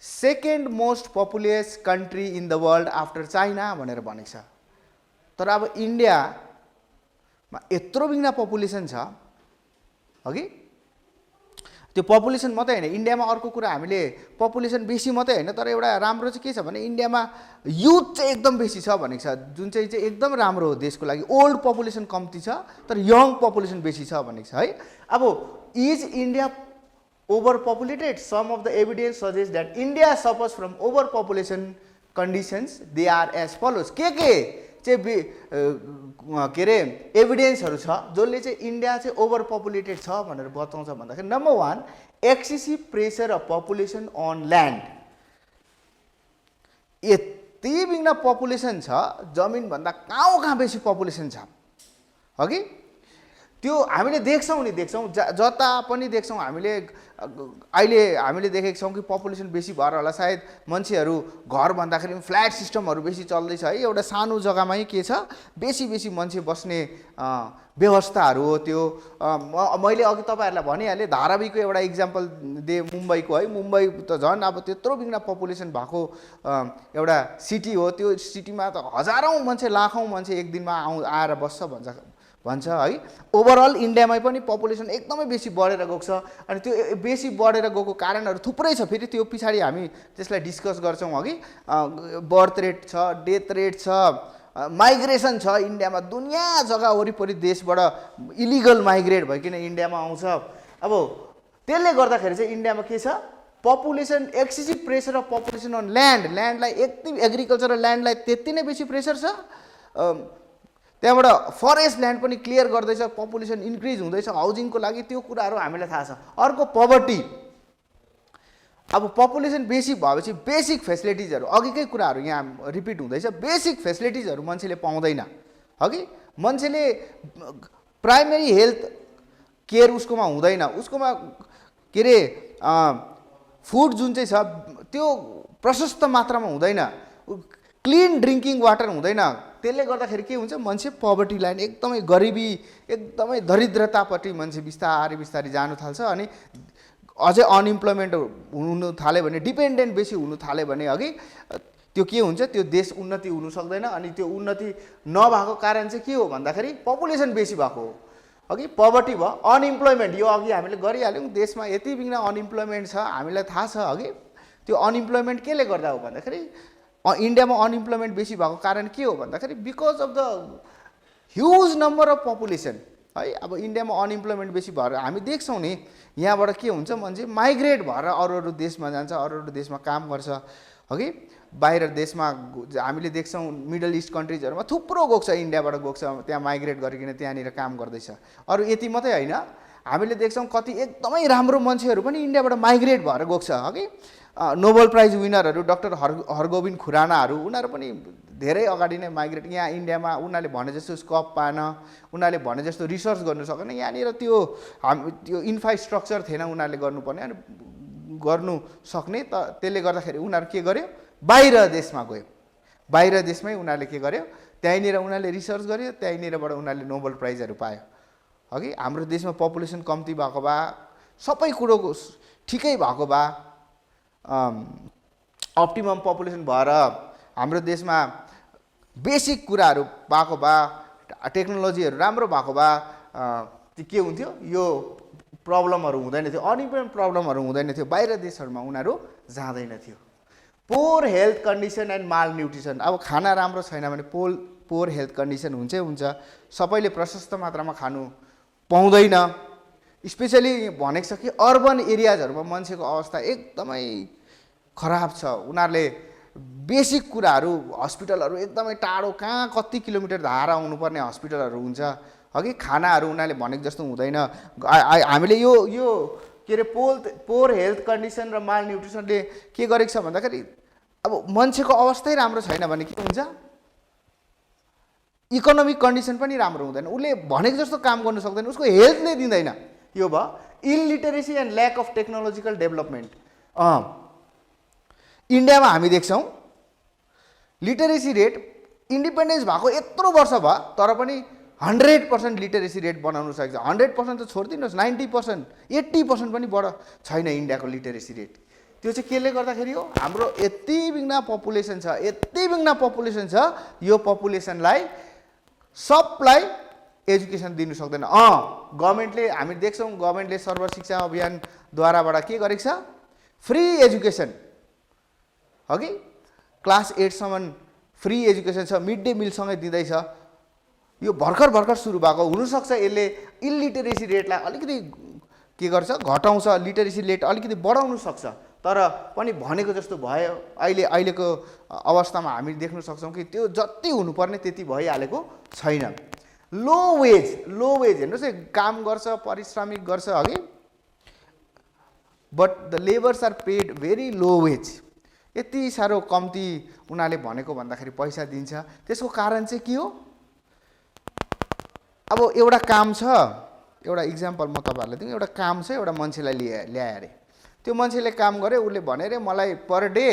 second most populous country in the world after China भनेर भनेको छ। तर अब इन्डियामा यत्रो बिघ्न पपुलेसन छ हगि, त्यो पपुलेसन मात्रै होइन, इन्डियामा अर्को कुरा हामीले पपुलेसन बेसी मात्रै होइन, तर एउटा राम्रो चाहिँ के छ भने इन्डियामा युथ चाहिँ एकदम बेसी छ भनेको छ, जुन चाहिँ एकदम राम्रो हो देशको लागि। ओल्ड पपुलेसन कम्ती छ तर यङ पपुलेसन बेसी छ भनेको छ है। अब is India over populated? Some of the evidence suggest that India suffers from over population conditions. They are as follows. के चाहिँ के अरे एभिडेन्सहरू छ जसले चाहिँ इन्डिया चाहिँ ओभर पपुलेटेड छ भनेर बताउँछ भन्दाखेरि number 1 excessive pressure of population on land. यति बिघ्न पपुलेसन छ, जमिनभन्दा कहाँ बेसी पपुलेसन छ हगि, त्यो हामीले देख्छौँ नि, जता पनि देख्छौँ हामीले। अहिले हामीले देखेको छौँ कि पपुलेसन बेसी भएर होला सायद मान्छेहरू घर भन्दाखेरि पनि फ्ल्याट सिस्टमहरू बेसी चल्दैछ है। एउटा सानो जग्गामै के छ, बेसी मान्छे बस्ने व्यवस्थाहरू हो त्यो। मैले अघि तपाईँहरूलाई भनिहालेँ, धारावीको एउटा इक्जाम्पल दिएँ मुम्बईको है। मुम्बई त झन् अब त्यत्रो बिघ्न पपुलेसन भएको एउटा सिटी हो, त्यो सिटीमा त हजारौँ मान्छे, लाखौँ मान्छे एक दिनमा आएर बस्छ भन्छ है। ओभरअल इन्डियामै पनि पपुलेसन एकदमै बेसी बढेर गएको छ, अनि त्यो बेसी बढेर गएको कारणहरू थुप्रै छ। फेरि त्यो पछाडि हामी त्यसलाई डिस्कस गर्छौँ अघि। बर्थ रेट छ, डेथ रेट छ, माइग्रेसन छ इन्डियामा, दुनियाँ जग्गा वरिपरि देशबाट इलिगल माइग्रेट भइकन इन्डियामा आउँछ। अब त्यसले गर्दाखेरि चाहिँ इन्डियामा के छ, population excessive pressure of population on ल्यान्डलाई यति एग्रिकल्चरल ल्यान्डलाई त्यति नै बेसी प्रेसर छ। त्यहाँबाट फरेस्ट ल्यान्ड पनि क्लियर गर्दैछ, पपुलेसन इन्क्रिज हुँदैछ हाउजिङको लागि, त्यो कुराहरू हामीलाई थाहा छ। अर्को पवर्टी। अब पपुलेसन बेसी भएपछि बेसिक फेसिलिटिजहरू, अघिकै कुराहरू यहाँ रिपिट हुँदैछ, बेसिक फेसिलिटिजहरू मान्छेले पाउँदैन हगि। मान्छेले प्राइमेरी हेल्थ केयर उसकोमा हुँदैन, उसकोमा के अरे फुड जुन चाहिँ छ त्यो प्रशस्त मात्रामा हुँदैन, क्लिन ड्रिङ्किङ वाटर हुँदैन। त्यसले गर्दाखेरि के हुन्छ, मान्छे पवर्टी लाइन एकदमै गरिबी एकदमै दरिद्रतापट्टि मान्छे बिस्तारै बिस्तारै जानु थाल्छ। अनि अझै अनइम्प्लोइमेन्ट हुनु थाल्यो भने, डिपेन्डेन्ट बेसी हुनु थाल्यो भने अघि त्यो के हुन्छ, त्यो देश उन्नति हुनु सक्दैन। अनि त्यो उन्नति नभएको कारण चाहिँ के हो भन्दाखेरि पपुलेसन बेसी भएको हो। अघि पवर्टी भयो, अनइम्प्लोइमेन्ट, यो अघि हामीले गरिहाल्यौँ, देशमा यति बिघ्न अनइम्प्लोइमेन्ट छ हामीलाई थाहा छ। अघि त्यो अनइम्प्लोइमेन्ट केले गर्दा हो भन्दाखेरि इन्डियामा अनइम्प्लोइमेन्ट बेसी भएको कारण के हो भन्दाखेरि because of the huge number of population है। अब इन्डियामा अनइम्प्लोइमेन्ट बेसी भएर हामी देख्छौँ नि, यहाँबाट के हुन्छ, मान्छे माइग्रेट भएर अरू अरू देशमा जान्छ, अरू अरू देशमा काम गर्छ। अघि बाहिर देशमा हामीले देख्छौँ, मिडल इस्ट कन्ट्रिजहरूमा थुप्रो गएको छ, इन्डियाबाट गएको छ, त्यहाँ माइग्रेट गरिकन त्यहाँनिर काम गर्दैछ। अरू यति मात्रै होइन, हामीले देख्छौँ कति एकदमै राम्रो मान्छेहरू पनि इन्डियाबाट माइग्रेट भएर गएको छ। अघि नोबेल प्राइज विनरहरू डक्टर हरगोविन्द खुरानाहरू, उनीहरू पनि धेरै अगाडि नै माइग्रेट, यहाँ इन्डियामा उनीहरूले भने जस्तो स्कोप पाएन, उनीहरूले भने जस्तो रिसर्च गर्नु सकेन, यहाँनिर त्यो इन्फ्रास्ट्रक्चर थिएन उनीहरूले गर्नुपर्ने, अनि गर्नु सक्ने। त त्यसले गर्दाखेरि उनीहरू के गर्यो, बाहिर देशमा गयो, बाहिर देशमै उनीहरूले के गर्यो, त्यहीँनिर उनीहरूले रिसर्च गर्यो, त्यहीँनिरबाट उनीहरूले नोबेल प्राइजहरू पायो। अघि हाम्रो देशमा पपुलेसन कम्ती भएको भए, सबै कुरोको ठिकै भएको भए, अप्टिमम पपुलेसन भएर हाम्रो देशमा बेसिक कुराहरू भएको भए, टेक्नोलोजीहरू राम्रो भएको भए के हुन्थ्यो, यो प्रब्लमहरू हुँदैन थियो, अनइम्प्लोइमेन्ट प्रब्लमहरू हुँदैन थियो, बाहिर देशहरूमा उनीहरू जाँदैन थियो। Poor health condition and malnutrition, अब खाना राम्रो छैन भने पोर हेल्थ कन्डिसन हुन्छै हुन्छ, सबैले प्रशस्त मात्रामा खानु पाउँदैन। स्पेसली भनेको छ कि अर्बन एरियाजहरूमा मान्छेको अवस्था एकदमै खराब छ, उनीहरूले बेसिक कुराहरू, हस्पिटलहरू एकदमै टाढो, कहाँ कति किलोमिटर धारा आउनुपर्ने हस्पिटलहरू हुन्छ। अघि खानाहरू उनीहरूले भनेको जस्तो हुँदैन। हामीले यो के अरे पोर हेल्थ कन्डिसन र माल न्युट्रिसनले के गरेको छ भन्दाखेरि अब मान्छेको अवस्थै राम्रो छैन भने के हुन्छ, इकोनोमिक कन्डिसन पनि राम्रो हुँदैन, उसले भनेको जस्तो काम गर्नु सक्दैन, उसको हेल्थले दिँदैन। यो भयो illiteracy and lack of technological development. इन्डियामा हामी देख्छौँ लिटरेसी रेट इन्डिपेन्डेन्स भएको यत्रो वर्ष भयो तर पनि 100% लिटरेसी रेट बनाउनु सकेको छ। 100% त छोडिदिनुहोस्, 90%, 80% पनि बढ छैन इन्डियाको लिटरेसी रेट। त्यो चाहिँ केले गर्दाखेरि हो, हाम्रो यति बिघ्न पपुलेसन छ, यति बिघ्न पपुलेसन छ, यो पपुलेसनलाई सबलाई एजुकेसन दिनु सक्दैन। गभर्मेन्टले हामी देख्छौँ, गभर्मेन्टले सर्वशिक्षा अभियानद्वाराबाट के गरेको छ, फ्री एजुकेसन। अघि क्लास 8 सम्म फ्री एजुकेसन छ, मिड डे मिलसँगै दिँदैछ। यो भर्खर भर्खर सुरु भएको, हुनसक्छ यसले इलिटरेसी रेटलाई अलिकति के गर्छ, घटाउँछ, लिटरेसी रेट अलिकति बढाउनु सक्छ, तर पनि भनेको जस्तो भयो अहिलेको अवस्थामा हामी देख्न सक्छौँ कि त्यो जति हुनुपर्ने त्यति भइहालेको छैन। लो वेज हेर्नुहोस् है, काम गर्छ, पारिश्रमिक गर्छ अघि, but the labours are paid very low wage. यति साह्रो कम्ती उनीहरूले भनेको भन्दाखेरि पैसा दिन्छ। त्यसको कारण चाहिँ के हो, अब एउटा काम छ, एउटा इक्जाम्पल म तपाईँहरूलाई दिउँ, एउटा काम छ, एउटा मान्छेलाई ल्याए अरे, त्यो मान्छेले काम गरे, उसले भने अरे मलाई पर डे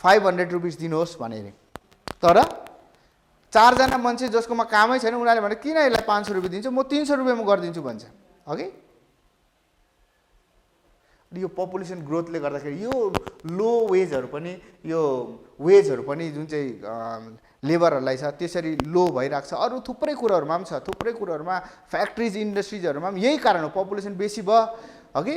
500 रुपिस दिनुहोस् भने अरे, तर 4 जना मान्छे जसकोमा कामै छैन उनीहरूले भने किन यसलाई 500 रुपियाँ दिन्छु, म 300 रुपियाँमा गरिदिन्छु भन्छ। अघि यो पपुलेसन ग्रोथले गर्दाखेरि यो लो वेजहरू पनि, यो वेजहरू पनि जुन चाहिँ लेबरहरूलाई छ त्यसरी लो भइरहेको छ। अरू थुप्रै कुराहरूमा पनि छ, थुप्रै कुराहरूमा फ्याक्ट्रिज इन्डस्ट्रिजहरूमा पनि यही कारण हो, पपुलेसन बेसी भयो। अघि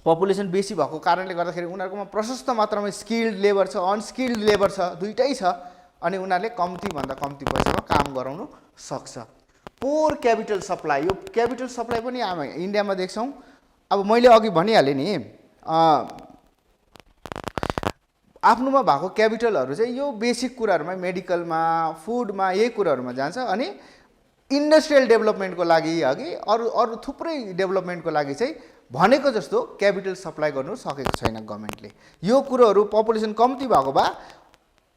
पपुलेसन बेसी भएको कारणले गर्दाखेरि उनीहरूकोमा प्रशस्त मात्रामा स्किल्ड लेबर छ, अनस्किल्ड लेबर छ, दुइटै छ, अनि उनीहरूले कम्तीभन्दा कम्ती पैसामा काम गराउनु सक्छ। पोर क्यापिटल सप्लाई, यो क्यापिटल सप्लाई पनि हामी इन्डियामा देख्छौँ। अब मैले अघि भनिहालेँ नि, आफ्नोमा भएको क्यापिटलहरू चाहिँ यो बेसिक कुराहरूमा, मेडिकलमा, फुडमा, यही कुराहरूमा जान्छ। अनि इन्डस्ट्रियल डेभलपमेन्टको लागि अघि अरू थुप्रै डेभलपमेन्टको लागि चाहिँ भनेको जस्तो क्यापिटल सप्लाई गर्नु सकेको छैन गभर्मेन्टले। यो कुरोहरू पपुलेसन कम्ती भएको भए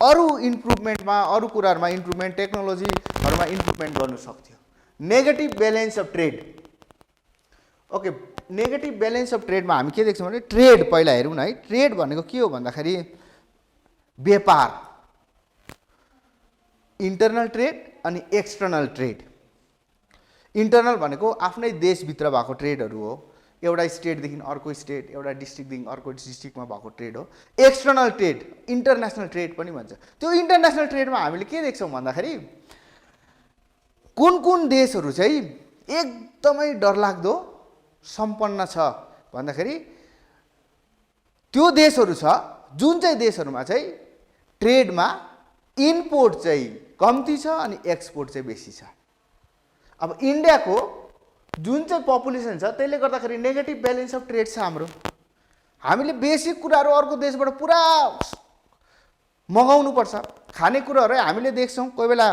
अरू इम्प्रुभमेन्टमा, अरू कुराहरूमा इम्प्रुभमेन्ट, टेक्नोलोजीहरूमा इम्प्रुभमेन्ट गर्नु सक्थ्यो। Negative balance of trade, okay, negative balance of ट्रेडमा हामी के देख्छौँ भने ट्रेड पहिला हेरौँ न है। ट्रेड भनेको के हो भन्दाखेरि व्यापार, इन्टरनल ट्रेड अनि एक्सटर्नल ट्रेड। इन्टरनल भनेको आफ्नै देशभित्र भएको ट्रेडहरू हो, एउटा स्टेटदेखि अर्को स्टेट, एउटा डिस्ट्रिक्टदेखि अर्को डिस्ट्रिक्टमा भएको ट्रेड हो। एक्सटर्नल ट्रेड इन्टरनेसनल ट्रेड पनि भन्छ। त्यो इन्टरनेसनल ट्रेडमा हामीले के देख्छौँ भन्दाखेरि कुन कुन देशहरू चाहिँ एकदमै डरलाग्दो सम्पन्न छ भन्दाखेरि त्यो देशहरू छ जुन चाहिँ देशहरूमा चाहिँ ट्रेडमा इम्पोर्ट चाहिँ कम्ती छ अनि एक्सपोर्ट चाहिँ बेसी छ। अब इन्डियाको जुन चाहिँ पपुलेसन छ त्यसले गर्दाखेरि नेगेटिभ ब्यालेन्स अफ ट्रेड छ हाम्रो। हामीले बेसिक कुराहरू अर्को देशबाट पुरा मगाउनु पर्छ। खानेकुराहरू हामीले देख्छौँ कोही बेला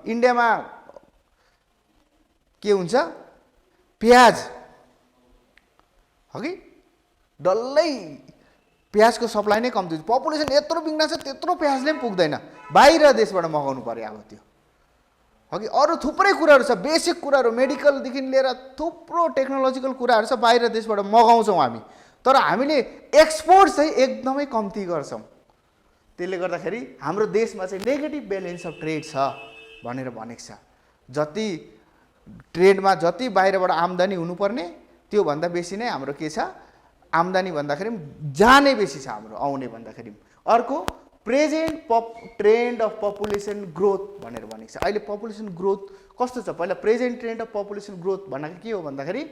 इन्डियामा के हुन्छ, प्याज हो कि डल्लै प्याजको सप्लाई नै कम्ती, पपुलेसन यत्रो बिग्ना छ त्यत्रो प्याजले पनि पुग्दैन, बाहिर देशबाट मगाउनु पर्यो। अब त्यो हो कि अरू थुप्रै कुराहरू छ, बेसिक कुराहरू मेडिकलदेखि लिएर थुप्रो टेक्नोलोजिकल कुराहरू छ बाहिर देशबाट मगाउँछौँ हामी, तर हामीले एक्सपोर्ट चाहिँ एकदमै कम्ती गर्छौँ। त्यसले गर्दाखेरि हाम्रो देशमा चाहिँ नेगेटिभ ब्यालेन्स अफ ट्रेड छ भनेर भनेको छ। जति ट्रेडमा जति बाहिरबाट आम्दानी हुनुपर्ने त्योभन्दा बेसी नै हाम्रो के छ, आम्दानी भन्दाखेरि जाने बेसी छ हाम्रो, आउने भन्दाखेरि। अर्को present trend of population growth भनेर भनेको छ। अहिले पपुलेसन ग्रोथ कस्तो छ, पहिला present trend of population growth भनेको के हो भन्दाखेरि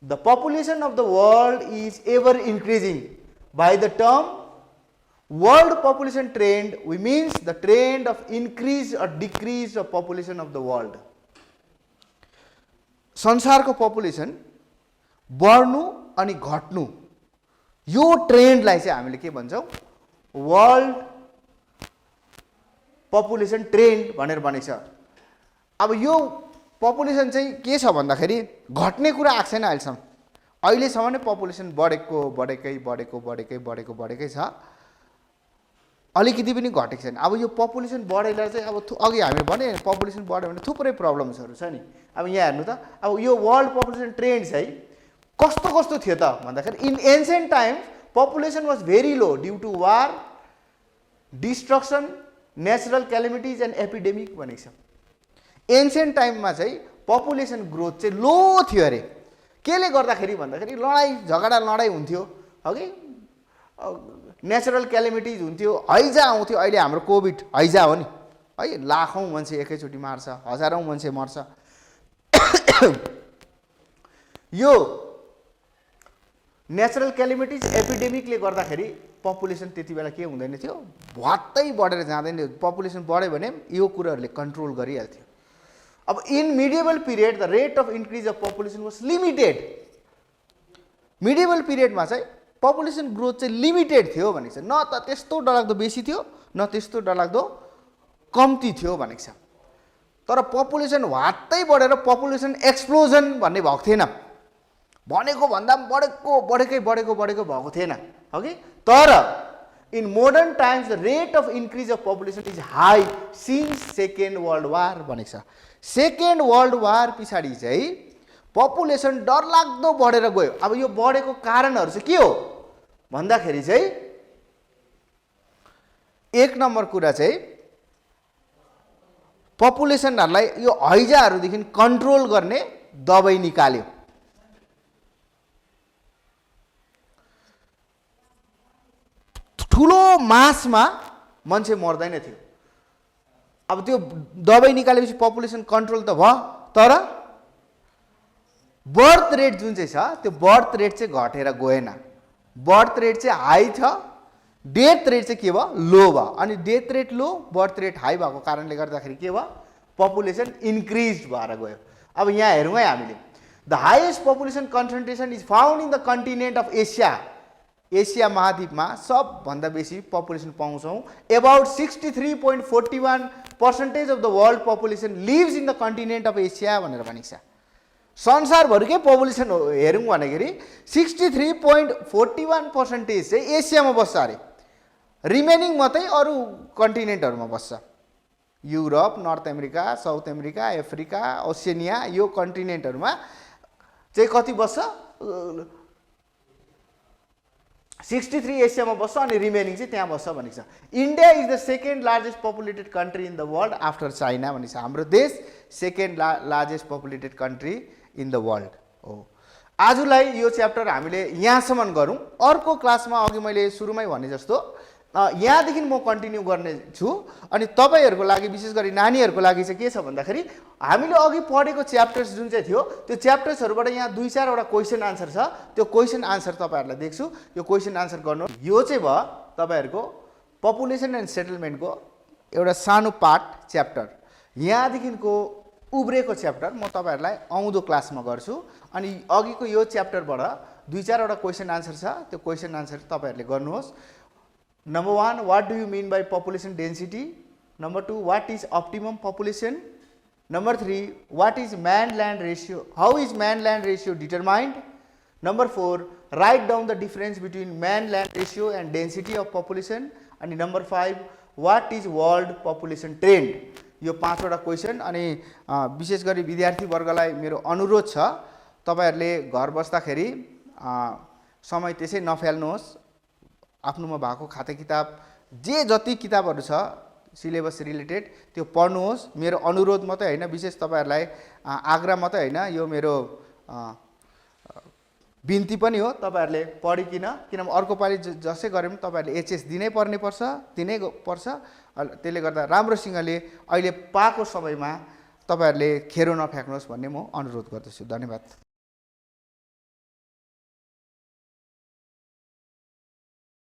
the population of the world is ever increasing. By the term world population trend we means the trend of increase or decrease of population of the world. संसारको population बढ्नु अनि घट्नु, यो ट्रेन्डलाई चाहिँ हामीले के भन्छौँ, वर्ल्ड पपुलेसन ट्रेन्ड भनेर भनेको छ। अब यो पपुलेसन चाहिँ के छ भन्दाखेरि घट्ने कुरा आएको छैन अहिलेसम्म। अहिलेसम्म नै पपुलेसन बढेकै छ, अलिकति पनि घटेको छैन। अब यो पपुलेसन बढेर चाहिँ अब अघि हामीले भने पपुलेसन बढ्यो भने थुप्रै प्रब्लम्सहरू छ नि। अब यहाँ हेर्नु त, अब यो वर्ल्ड पपुलेसन ट्रेन्ड चाहिँ कस्तो कस्तो थियो त भन्दाखेरि in ancient times population was very low due to war, destruction, natural calamities and epidemic भनेको छ। एन्सियन्ट टाइममा चाहिँ पपुलेसन ग्रोथ चाहिँ लो थियो अरे। केले गर्दाखेरि भन्दाखेरि लडाइँ झगडा हुन्थ्यो अघि, नेचुरल क्यालेमिटिज हुन्थ्यो, हैजा आउँथ्यो। अहिले हाम्रो कोभिड हैजा हो नि है, लाखौँ मान्छे एकैचोटि मार्छ, हजारौँ मान्छे मर्छ। यो नेचुरल क्यालेमिटिज एपिडेमिकले गर्दाखेरि पपुलेसन त्यति बेला के हुँदैन थियो, भत्तै बढेर जाँदैन थियो। पपुलेसन बढ्यो भने यो कुराहरूले कन्ट्रोल गरिहाल्थ्यो। अब in medieval period the rate of increase of population was limited. Medieval पिरियडमा चाहिँ पपुलेसन ग्रोथ चाहिँ लिमिटेड थियो भनेको छ, न त त्यस्तो डरलाग्दो बेसी थियो न त्यस्तो डरलाग्दो कम्ती थियो भनेको छ। तर पपुलेसन वात्तै बढेर पपुलेसन एक्सप्लोजन भन्ने भएको थिएन, भनेको भन्दा बढेकै भएको थिएन अघि। तर in modern times the rate of increase of population is high since second world war भनेको छ। सेकेन्ड वर्ल्ड वार पछाडि चाहिँ पपुलेसन डरलाग्दो बढेर गयो। अब यो बढेको कारणहरू चाहिँ के हो भन्दाखेरि चाहिँ एक नम्बर कुरा चाहिँ पपुलेसनहरूलाई यो हैजाहरूदेखि कन्ट्रोल गर्ने दबाई निकाल्यो। ठुलो मासमा मान्छे मर्दैन थियो। अब त्यो दबाई निकालेपछि पपुलेसन कन्ट्रोल त भयो, तर बर्थ रेट जुन चाहिँ छ त्यो बर्थ रेट चाहिँ घटेर गएन। बर्थ रेट चाहिँ हाई छ, डेथ रेट चाहिँ के भयो, लो भयो। अनि डेथ रेट लो, बर्थ रेट हाई भएको कारणले गर्दाखेरि के भयो, पपुलेसन इन्क्रिज भएर गयो। अब यहाँ हेरौँ है हामीले, the highest population concentration is found in the continent of Asia. Asia महाद्वीपमा सबभन्दा बेसी पपुलेसन पाउँछौँ। About 63.41% of the world population lives in the continent of Asia भनेर भनेको छ। संसारभरिकै पपुलेसन हेरौँ भन्दाखेरि 63.41% चाहिँ एसियामा बस्छ अरे, रिमेनिङ मात्रै अरू कन्टिनेन्टहरूमा बस्छ। Europe, north America, south America, Africa, Oceania, यो कन्टिनेन्टहरूमा चाहिँ कति बस्छ 63 एसियामा बस्छ अनि रिमेनिङ चाहिँ त्यहाँ बस्छ भनेको छ। India is the second largest populated country in the world after China भनेको छ। हाम्रो देश second largest populated country in the world हो। आजलाई यो च्याप्टर हामीले यहाँसम्म गरौँ। अर्को क्लासमा अघि मैले सुरुमै भने जस्तो यहाँदेखि म कन्टिन्यू गर्ने छु। अनि तपाईँहरूको लागि विशेष गरी नानीहरूको लागि चाहिँ के छ भन्दाखेरि हामीले अघि पढेको च्याप्टर्स जुन चाहिँ थियो त्यो च्याप्टर्सहरूबाट यहाँ 2-4 वटा क्वेसन आन्सर छ। त्यो क्वेसन आन्सर तपाईँहरूलाई देख्छु, यो क्वेसन आन्सर गर्नु। यो चाहिँ भयो तपाईँहरूको पपुलेसन एन्ड सेटलमेन्टको एउटा सानो पार्ट च्याप्टर। यहाँदेखिको उब्रेको च्याप्टर म तपाईँहरूलाई आउँदो क्लासमा गर्छु। अनि अघिको यो च्याप्टरबाट 2-4 वटा क्वेसन आन्सर छ, त्यो क्वेसन आन्सर तपाईँहरूले गर्नुहोस्। Number 1, what do you mean by population density? Number 2, what is optimum population? Number 3, what is man-land ratio? How is man-land ratio determined? Number 4, write down the difference between man-land ratio and density of population. And number 5, what is world population trend? यो 5 वटा question. अनि विशेष गरी विद्यार्थी वर्गलाई मेरो अनुरोध छ तपाईहरुले घर बस्दाखेरि समय त्यसै नफाल्नुहोस्। आफ्नोमा भएको खाता किताब जे जति किताबहरु छ सिलेबस रिलेटेड त्यो पढ्नुहोस्। मेरो अनुरोध मात्रै हैन, विशेष तपाईहरुलाई आग्रह मात्रै हैन, यो मेरो बिन्ती पनि हो। तपाईहरुले पढिकिन, किनभने अर्को पालि जसै गरे पनि तपाईहरुले एचएस दिनै पर्छ। त्यसले गर्दा राम्रोसँगले अहिले पाएको समयमा तपाईहरुले खेरो नफ्याक्नुहोस् भन्ने म अनुरोध गर्दछु। धन्यवाद।